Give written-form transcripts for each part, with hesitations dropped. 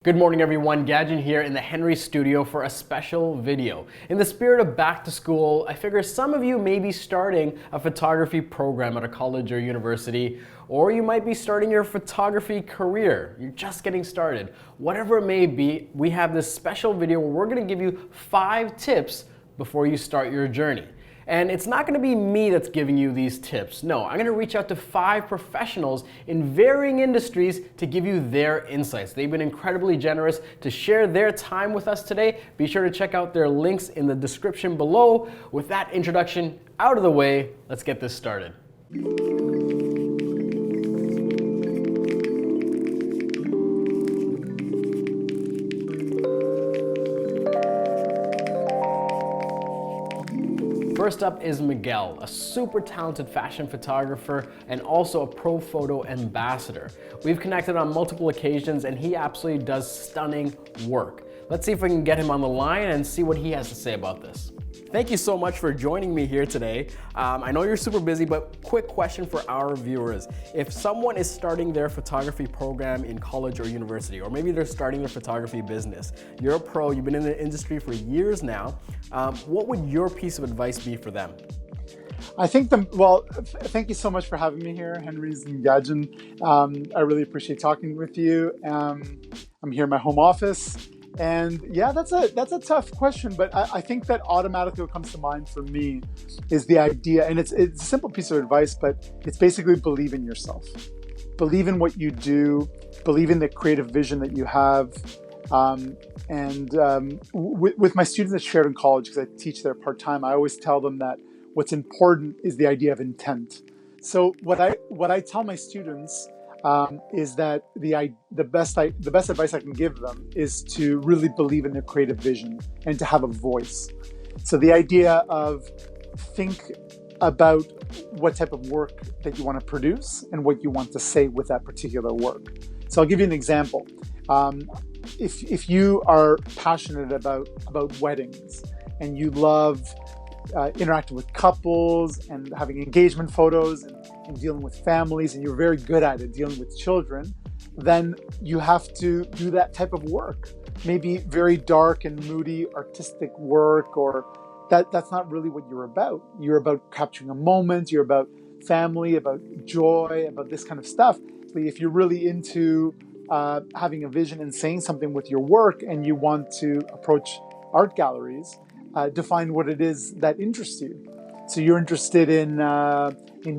Good morning everyone, Gadget here in the Henry studio for a special video. In the spirit of back to school, I figure some of you may be starting a photography program at a college or university, or you might be starting your photography career. You're just getting started. Whatever it may be, we have this special video where we're gonna give you 5 tips before you start your journey. And it's not gonna be me that's giving you these tips. No, I'm gonna reach out to 5 professionals in varying industries to give you their insights. They've been incredibly generous to share their time with us today. Be sure to check out their links in the description below. With that introduction out of the way, let's get this started. First up is Miguel, a super talented fashion photographer and also a pro photo ambassador. We've connected on multiple occasions and he absolutely does stunning work. Let's see if we can get him on the line and see what he has to say about this. Thank you so much for joining me here today. I know you're super busy, but quick question for our viewers. If someone is starting their photography program in college or university, or maybe they're starting their photography business, you're a pro, you've been in the industry for years now, what would your piece of advice be for them? I think thank you so much for having me here, Henry's and Gadget. I really appreciate talking with you. I'm here in my home office. And yeah, that's a tough question, but I think that automatically what comes to mind for me is the idea, and it's a simple piece of advice, but it's basically believe in yourself. Believe in what you do, believe in the creative vision that you have. With my students at Sheridan College, because I teach there part-time, I always tell them that what's important is the idea of intent. So what I tell my students is that the best advice I can give them is to really believe in their creative vision and to have a voice. So the idea of think about what type of work that you want to produce and what you want to say with that particular work. So I'll give you an example. If you are passionate about weddings and you love interacting with couples and having engagement photos and dealing with families, and you're very good at it, dealing with children, then you have to do that type of work. Maybe very dark and moody artistic work, or that's not really what you're about. You're about capturing a moment, you're about family, about joy, about this kind of stuff. But if you're really into having a vision and saying something with your work, and you want to approach art galleries, define what it is that interests you. So you're interested in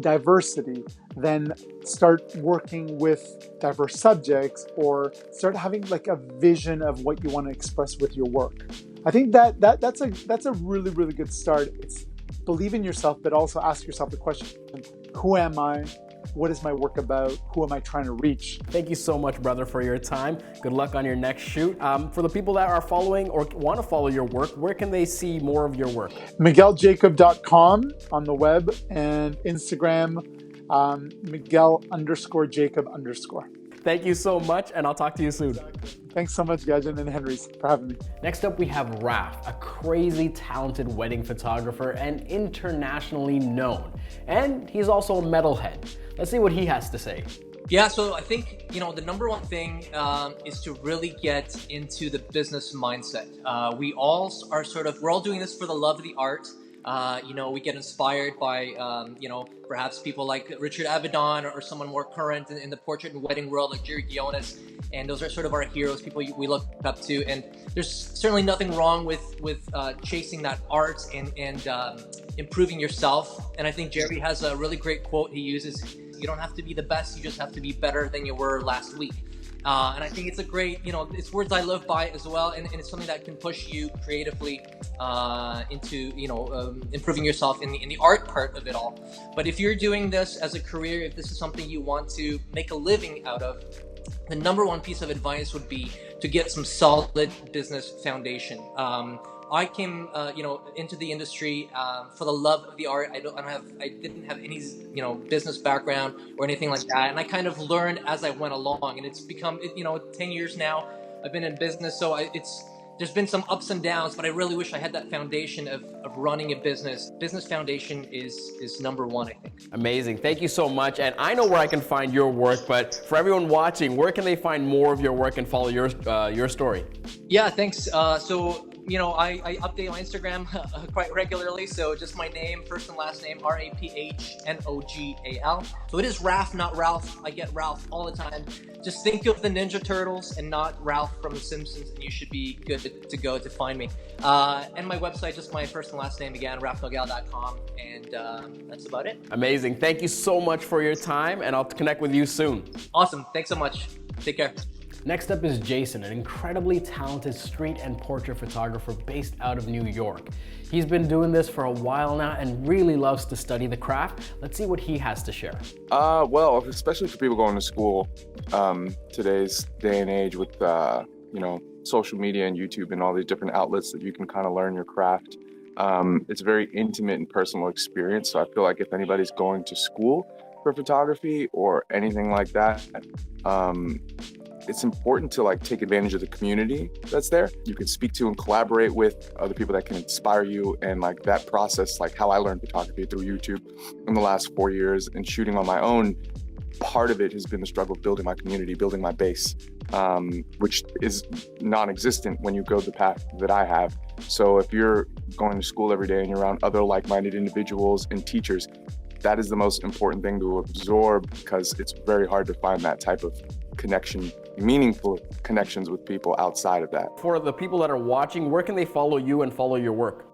diversity, then start working with diverse subjects, or start having like a vision of what you want to express with your work. I think that's a really, really good start. It's believe in yourself, but also ask yourself the question, who am I? What is my work about? Who am I trying to reach? Thank you so much, brother, for your time. Good luck on your next shoot. For the people that are following or want to follow your work, where can they see more of your work? MiguelJacob.com on the web, and Instagram, Miguel_Jacob_. Thank you so much, and I'll talk to you soon. Thanks so much, Gadget and Henry's, for having me. Next up, we have Raf, a crazy talented wedding photographer and internationally known. And he's also a metalhead. Let's see what he has to say. Yeah, so I think, the number one thing is to really get into the business mindset. We all are we're all doing this for the love of the art. We get inspired by, perhaps people like Richard Avedon or someone more current in the portrait and wedding world like Jerry Guiones. And those are sort of our heroes, people we look up to. And there's certainly nothing wrong with chasing that art and improving yourself. And I think Jerry has a really great quote he uses. You don't have to be the best, you just have to be better than you were last week. And I think it's a great, it's words I live by as well, and it's something that can push you creatively into, improving yourself in the art part of it all. But if you're doing this as a career, if this is something you want to make a living out of, the number one piece of advice would be to get some solid business foundation. I came, into the industry for the love of the art. I didn't have any, business background or anything like that, and I kind of learned as I went along. And it's become, 10 years now. I've been in business, so it's there's been some ups and downs, but I really wish I had that foundation of running a business. Business foundation is number one, I think. Amazing. Thank you so much. And I know where I can find your work, but for everyone watching, where can they find more of your work and follow your story? Yeah, thanks. So, I update my Instagram quite regularly. So just my name, first and last name, RAPHNOGAL. So it is Raph, not Ralph. I get Ralph all the time. Just think of the Ninja Turtles and not Ralph from The Simpsons, and you should be good to go to find me. And my website, just my first and last name again, raphnogal.com. And that's about it. Amazing. Thank you so much for your time, and I'll connect with you soon. Awesome. Thanks so much. Take care. Next up is Jason, an incredibly talented street and portrait photographer based out of New York. He's been doing this for a while now and really loves to study the craft. Let's see what he has to share. Well, especially for people going to school, today's day and age with, social media and YouTube and all these different outlets that you can kind of learn your craft. It's a very intimate and personal experience. So I feel like if anybody's going to school for photography or anything like that, it's important to take advantage of the community that's there. You can speak to and collaborate with other people that can inspire you, and that process, how I learned photography through YouTube in the last 4 years and shooting on my own. Part of it has been the struggle of building my community, building my base, which is non-existent when you go the path that I have. So if you're going to school every day and you're around other like-minded individuals and teachers, that is the most important thing to absorb, because it's very hard to find that type of connection, meaningful connections with people outside of that. For the people that are watching, where can they follow you and follow your work?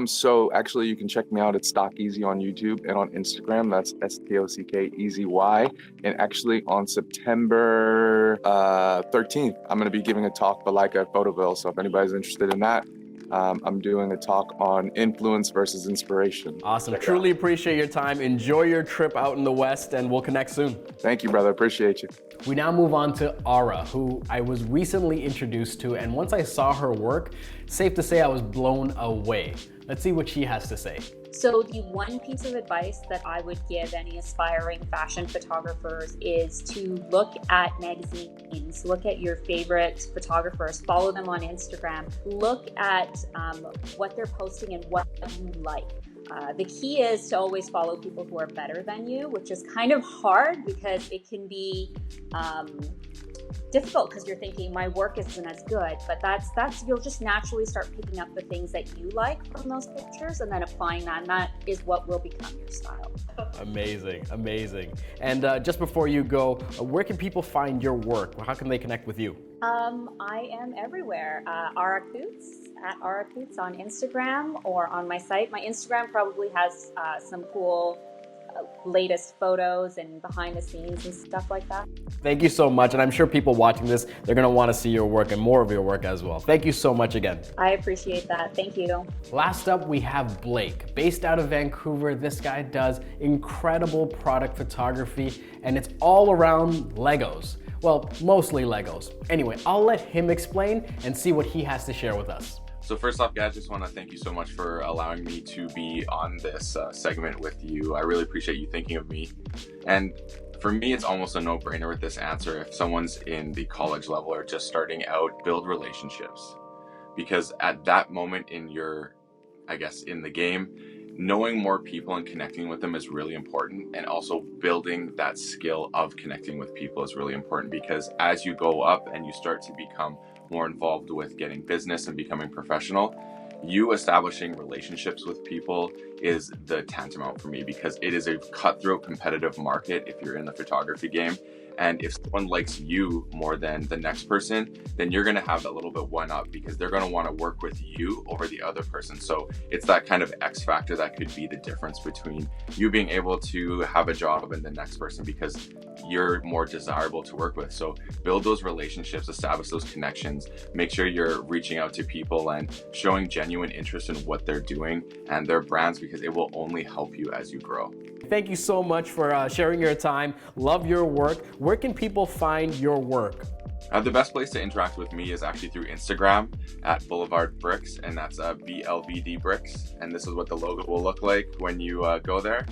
So actually you can check me out at Stock Easy on YouTube and on Instagram. That's STOCKEZY. And actually on September 13th, I'm going to be giving a talk for Leica at Photoville. So if anybody's interested in that, I'm doing a talk on influence versus inspiration. Awesome. Truly appreciate your time. Enjoy your trip out in the West, and we'll connect soon. Thank you, brother. Appreciate you. We now move on to Ara, who I was recently introduced to, and once I saw her work, safe to say I was blown away. Let's see what she has to say. So the one piece of advice that I would give any aspiring fashion photographers is to look at magazines, look at your favorite photographers, follow them on Instagram, look at what they're posting and what you like. The key is to always follow people who are better than you, which is kind of hard because it can be difficult because you're thinking my work isn't as good, but that's you'll just naturally start picking up the things that you like from those pictures and then applying that, and that is what will become your style. Amazing, amazing. And just before you go, where can people find your work? How can they connect with you? I am everywhere. Ara Coots, at Ara Coots on Instagram or on my site. My Instagram probably has some cool latest photos and behind the scenes and stuff like that. Thank you so much, and I'm sure people watching this, they're going to want to see your work and more of your work as well. Thank you so much again. I appreciate that. Thank you. Last up, we have Blake. Based out of Vancouver, this guy does incredible product photography, and it's all around Legos. Well, mostly Legos. Anyway, I'll let him explain and see what he has to share with us. So first off, guys, just want to thank you so much for allowing me to be on this segment with you. I really appreciate you thinking of me. And for me, it's almost a no-brainer with this answer. If someone's in the college level or just starting out, build relationships. Because at that moment in your, in the game, knowing more people and connecting with them is really important. And also building that skill of connecting with people is really important, because as you go up and you start to become more involved with getting business and becoming professional, you establishing relationships with people is the tantamount for me, because it is a cutthroat competitive market if you're in the photography game. And if someone likes you more than the next person, then you're gonna have that little bit one up, because they're gonna wanna work with you over the other person. So it's that kind of X factor that could be the difference between you being able to have a job and the next person, because you're more desirable to work with. So build those relationships, establish those connections, make sure you're reaching out to people and showing genuine interest in what they're doing and their brands, because it will only help you as you grow. Thank you so much for sharing your time. Love your work. Where can people find your work? The best place to interact with me is actually through Instagram at BLVD Bricks, and that's BLVD Bricks. And this is what the logo will look like when you go there.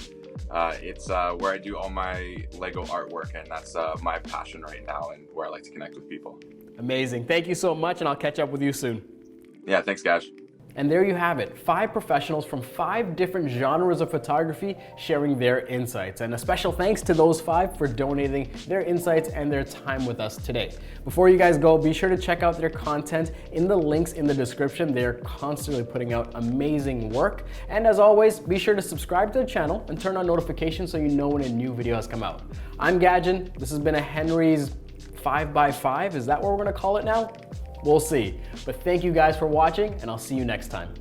It's where I do all my Lego artwork, and that's my passion right now and where I like to connect with people. Amazing. Thank you so much, and I'll catch up with you soon. Yeah, thanks, Gash. And there you have it, 5 professionals from 5 different genres of photography sharing their insights. And a special thanks to those 5 for donating their insights and their time with us today. Before you guys go, be sure to check out their content in the links in the description. They're constantly putting out amazing work. And as always, be sure to subscribe to the channel and turn on notifications so you know when a new video has come out. I'm Gadgen. This has been a Henry's 5x5. Is that what we're gonna call it now? We'll see. But thank you guys for watching, and I'll see you next time.